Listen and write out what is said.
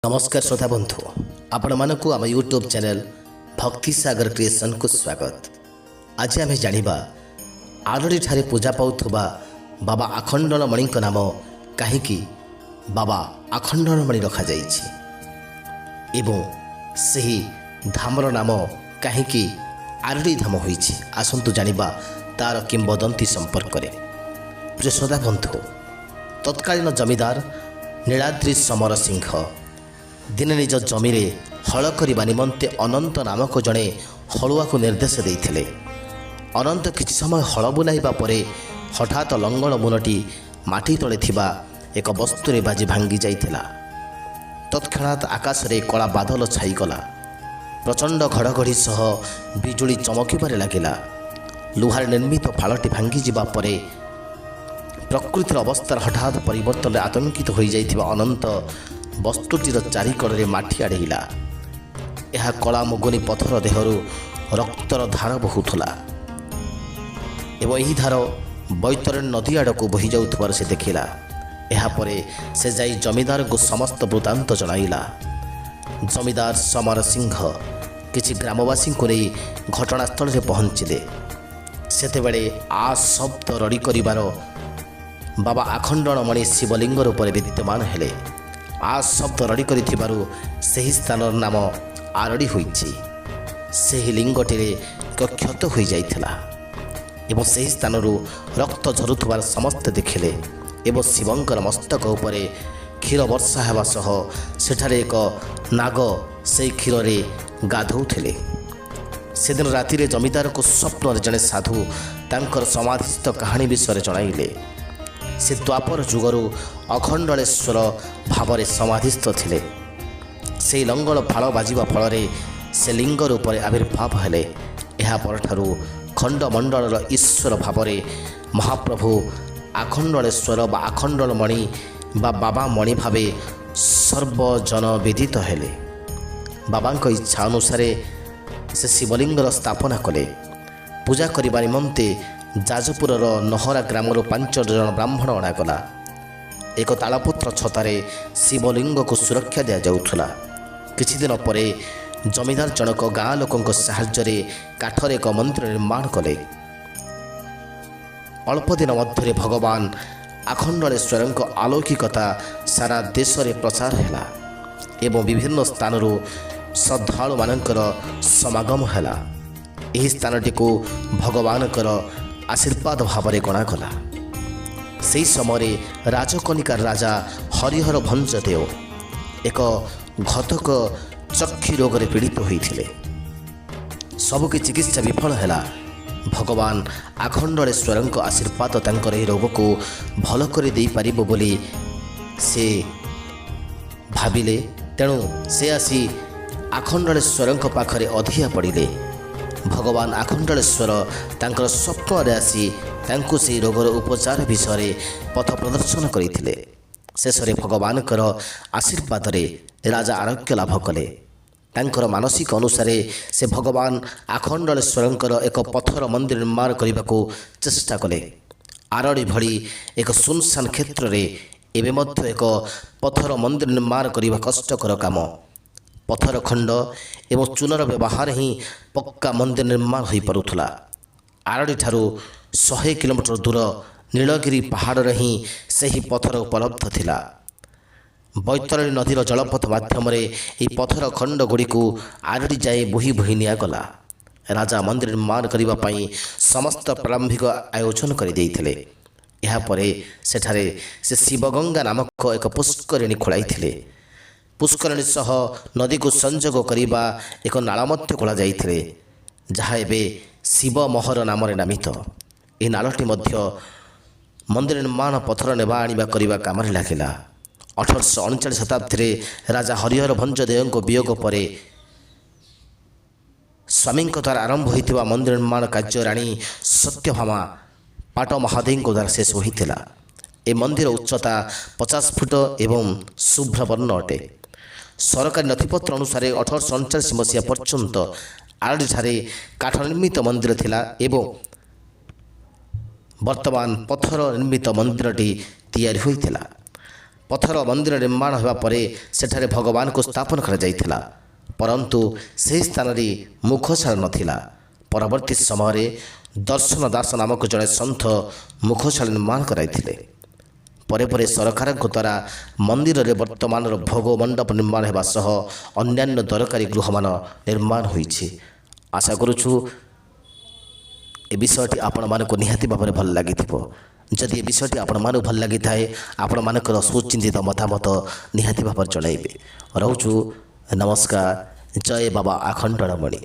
नमस्कार श्रोता बंधु आपण मानक आम यूट्यूब चैनल भक्ति सागर क्रिएशन को स्वागत। आज आम जानिबा आरडी ठारे पूजा पाउथुबा बाबा आखंडलमणि नाम कहीं बाबा आखंडलमणि रखा जाइछि एवं सही धामर नाम कहीं आरडी धाम होइछि। आसंतु जानिबा तार किंबदंती संपर्क में। प्रिय श्रोता बंधु, तत्कालीन जमीदार नीलाद्री समर सिंह दिने निज जमी हल करने निमंते अनंत नामक जड़े हलुआ को निर्देश देते। अनंत किछि समय हल बुलाइबा परे हठात लंगल मुनटी माटी तले थिबा एक वस्तुरे बाजी भांगी जाइथिला। तत्क्षणात आकाश रे कला बादल छाईगला। प्रचंड घड़घड़ी सह बिजुली चमकिबारे लागिला। लुहार निर्मित फालटी भांगी जिबा परे प्रकृतिर अवस्थार हठात परिवर्तन आतंकित हो जाइथिबा अनंत वस्तुटीर चारिकड़े माटी आड़ेला। यह कला मुगुनी पथर देहरु रक्तर धार बहुला एवं यही धार बैतरणी नदी आड़ को बही जाउथबार से देखिला। यापर से जाई जमीदार को समस्त वृत्तांत जणाइला। जमीदार समर सिंह किछि ग्रामवासी को नहीं घटनास्थल में पहुँचिले। सेतेबेले आ शब्द रड़ी करिबार बाबा आखंडलमणि शिवलिंग रूप विद्यमान हेले। आ शब्द रड़ी करिथिबारु सेही स्थान नाम आरडी होइछि। सेही लिंगटिरे क्षत हो जाइथिला एवं सेही स्थानरू रक्त झरुथबार समस्त देखिले एवं शिवंकर मस्तक उपरे क्षीर वर्षा हेबा सह सेठारे एक नाग से क्षीर रे गाधौथिले। सेदिन रातिरे जमीदार को स्वप्न जड़े साधु तांकर समाधिस्थ कहानी विषय जणाइले। से द्वापर जुगरू अखंडलेश्वर भाव में समाधिस्थ थिले। से लंगल फाल बाजिबा फल से लिंग रूप आविर्भाव हेले। यह परठारु खंडमंडल ईश्वर भाव में महाप्रभु आखंडलेश्वर बा आखंडलमणि बा बाबा मणि भाव सर्वजन विदित हेले। बाबा इच्छा अनुसार से शिवलिंगर स्थापना कले। पूजा करने निमंते जाजपुर नहरा ग्रामर 5 जन ब्राह्मण अणागला। एक तालपत्र छतारे शिवलिंग को सुरक्षा दि जाउथुला। किछि दिन परे जमीदार जनक गाँ लोकों साहाय्य काठर एक मंदिर निर्माण कले। अल्प दिन मध्य भगवान आखंडलेश्वर अलौकिकता सारा देश में प्रचार है एवं विभिन्न स्थानरू श्रद्धालु मानकर समागम है। यही स्थानटी को भगवानकर आशीर्वाद भाव में गणागला। से समय राजकनिका राजा हरिहर भंजदेव एक घातक चक्षु रोग में पीड़ित होते। सबकी चिकित्सा विफल है। भगवान आखंडलेश्वर आशीर्वाद तांकर यह रोग को भल कर दे पारिबो बोली से भाविले। तेणु से आसी आखंडलेश्वर पाखरे अधिया पड़िले। भगवान आखंडलेश्वर तांकर स्वप्न आसी तांको से रोगर उपचार विषय पथ प्रदर्शन करते। शेष में भगवान आशीर्वाद राजा आरोग्य लाभ कले। तांकर मानसिक अनुसार से भगवान आखंडलेश्वर एक पथर मंदिर निर्माण करने को चेष्टा कले। आरडी भली एक सुनसान क्षेत्र में एवं मध्य एक पथर मंदिर निर्माण करने कष्टकर काम। पथर खंड एवं चूनर व्यवहार ही पक्का मंदिर निर्माण हो पारुथला। आरडी ठारू 100 किलोमीटर दूर नीलगिरी पहाड़ ही सही पथर उपलब्ध थिला। बैतरणी नदीर जलपथ माध्यम पथर खंड गुड़ी को आरडी जाए बोही बोही निगला। राजा मंदिर निर्माण करने समस्त प्रारंभिक आयोजन करदे। यापर सेठारे से शिवगंगा नामक एक पुष्करिणी खोलाई। पुष्करिणी सह नदी को संजोग करने एक नाल मध्य खोल जाइए जहाँ एवं शिव महर नाम नामित। यह नालटी मध्य मंदिर निर्माण पथर नेबा आनिबा करने काम लगिला। 1839 शताब्दी राजा हरिहर भंजदेव को वियोग पर स्वामी द्वारा आरंभ होता मंदिर निर्माण कार्य राणी सत्यभामा पाट महादेव द्वारा शेष होता। ए मंदिर उच्चता 50 फुट एवं शुभ्र वर्ण अटे। सरकारी नथिपत्र अनुसार 1839 मसीहा पर्यंत आरडी ठारे काठ निर्मित मंदिर थिला एवं वर्तमान पथर निर्मित मंदिरटी तैयारी होइथिला। ପଥର ମନ୍ଦିର ନିର୍ମାଣ ହେବା ପରେ ସେଠାରେ ଭଗବାନଙ୍କୁ ସ୍ଥାପନ କରାଯାଇଥିଲା, ପରନ୍ତୁ ସେହି ସ୍ଥାନରେ ମୁଖଶାଳ ନଥିଲା। ପରବର୍ତ୍ତୀ ସମୟରେ ଦର୍ଶନ ଦାସ ନାମକ ଜଣେ ସନ୍ଥ ମୁଖଶାଳ ନିର୍ମାଣ କରାଇଥିଲେ। ପରେ ପରେ ସରକାରଙ୍କ ଦ୍ୱାରା ମନ୍ଦିରରେ ବର୍ତ୍ତମାନର ଭୋଗ ମଣ୍ଡପ ନିର୍ମାଣ ହେବା ସହ ଅନ୍ୟାନ୍ୟ ଦରକାରୀ ଗୃହମାନ ନିର୍ମାଣ ହୋଇଛି। ଆଶା କରୁଛୁ ଏ ବିଷୟଟି ଆପଣମାନଙ୍କୁ ନିହାତି ଭାବରେ ଭଲ ଲାଗିଥିବ। ଯଦି ଏ ବିଷୟଟି ଆପଣମାନଙ୍କୁ ଭଲ ଲାଗିଥାଏ, ଆପଣମାନଙ୍କର ସୁଚିନ୍ତିତ ମତାମତ ନିହାତି ଭାବରେ ଜଣାଇବେ। ରହୁଛୁ, ନମସ୍କାର। ଜୟ ବାବା ଆଖଣ୍ଡଳମଣି।